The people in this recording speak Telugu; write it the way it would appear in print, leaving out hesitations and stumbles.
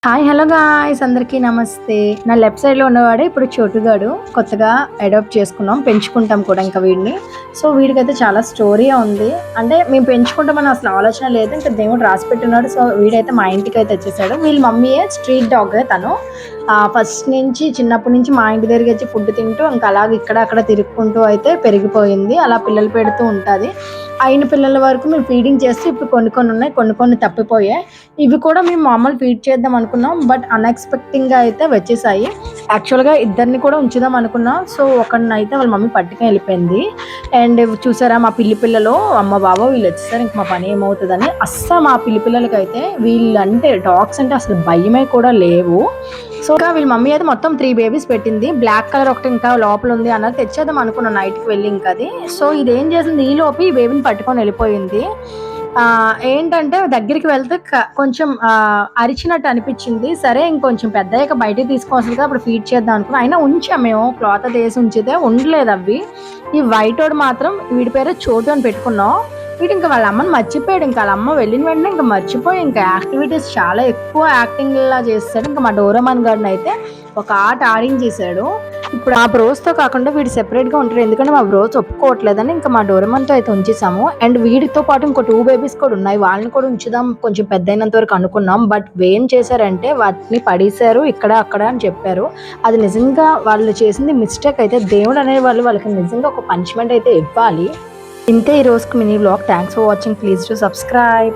హాయ్ హలో గాయ్స్, అందరికీ నమస్తే. నా లెఫ్ట్ సైడ్లో ఉన్నవాడే ఇప్పుడు చోటుగాడు. కొత్తగా అడాప్ట్ చేసుకున్నాం, పెంచుకుంటాం కూడా ఇంకా వీడిని. సో వీడికైతే చాలా స్టోరీ ఉంది. అంటే మేము పెంచుకుంటామని అసలు ఆలోచన లేదు, ఇంకా దేవుడు రాసి పెట్టున్నాడు. సో వీడైతే మా ఇంటికి అయితే వచ్చేసాడు. వీళ్ళ మమ్మీయే స్ట్రీట్ డాగ్. తను ఫస్ట్ నుంచి చిన్నప్పటి నుంచి మా ఇంటి దగ్గరికి వచ్చి ఫుడ్ తింటూ ఇంకా అలాగే ఇక్కడ అక్కడ తిరుక్కుంటూ అయితే పెరిగిపోయింది. అలా పిల్లలు పెడుతూ ఉంటుంది. అయిన పిల్లల వరకు మేము ఫీడింగ్ చేస్తే ఇప్పుడు కొన్ని ఉన్నాయి, కొన్ని తప్పిపోయాయి. ఇవి కూడా మేము మామూలు ఫీడ్ చేద్దాం అనుకున్నాం, బట్ అన్ఎక్స్పెక్టింగ్గా అయితే వచ్చేసాయి. యాక్చువల్గా ఇద్దరిని కూడా ఉంచుదాం అనుకున్నాం. సో ఒకరిని అయితే వాళ్ళ మమ్మీ పట్టుకొని వెళ్ళిపోయింది. అండ్ చూసారా మా పిల్లలు, అమ్మ బాబా వీళ్ళు వచ్చేసారు, ఇంక మా పని ఏమవుతుందని. అస్సలు మా పిల్లలకి అయితే వీళ్ళంటే డాగ్స్ అంటే అసలు భయమే కూడా లేవు. సో ఇంకా వీళ్ళ మమ్మీ అయితే మొత్తం 3 బేబీస్ పెట్టింది. బ్లాక్ కలర్ ఒకటి ఇంకా లోపల ఉంది అన్నది తెచ్చేద్దాం అనుకున్నాను నైట్కి వెళ్ళి. ఇంకా అది సో ఇదేం చేసింది, ఈ లోపు ఈ బేబీని పట్టుకొని వెళ్ళిపోయింది. ఏంటంటే దగ్గరికి వెళ్తే కొంచెం అరిచినట్టు అనిపించింది. సరే ఇంకొంచెం పెద్దయ్యాక బయటికి తీసుకోవాల్సింది కదా, అప్పుడు ఫీడ్ చేద్దాం అనుకున్నాం. అయినా ఉంచాం, మేము క్లాత్ వేసి ఉంచితే ఉండలేదు అవి. ఈ వైట్ వాడు మాత్రం వీడి పేరు చోటు అని పెట్టుకున్నాం. వీడు ఇంకా వాళ్ళ అమ్మని మర్చిపోయాడు. ఇంకా వాళ్ళ అమ్మ వెళ్ళిన వెంటనే ఇంకా మర్చిపోయి ఇంకా యాక్టివిటీస్ చాలా ఎక్కువ యాక్టింగ్ లా చేస్తాడు. ఇంకా మా డోరేమాన్ గార్డెన్ అయితే ఒక ఆట ఆడించేసాడు. ఇప్పుడు ఆ బ్రోస్తో కాకుండా వీడు సెపరేట్గా ఉంటాడు, ఎందుకంటే మా బ్రోస్ ఒప్పుకోవట్లేదని ఇంకా మా డోరేమాన్తో అయితే ఉంచేసాము. అండ్ వీడితో పాటు ఇంకో 2 బేబీస్ కూడా ఉన్నాయి, వాళ్ళని కూడా ఉంచుదాం కొంచెం పెద్ద అయినంత వరకు అనుకున్నాం. బట్ ఏం చేశారంటే వాటిని పడేశారు ఇక్కడ అక్కడ అని చెప్పారు. అది నిజంగా వాళ్ళు చేసింది మిస్టేక్. అయితే దేవుడు అనే వాళ్ళకి నిజంగా ఒక పనిష్మెంట్ అయితే ఇవ్వాలి. ఇంతే ఈ రోజుకి mini vlog. Thanks for watching. Please to subscribe.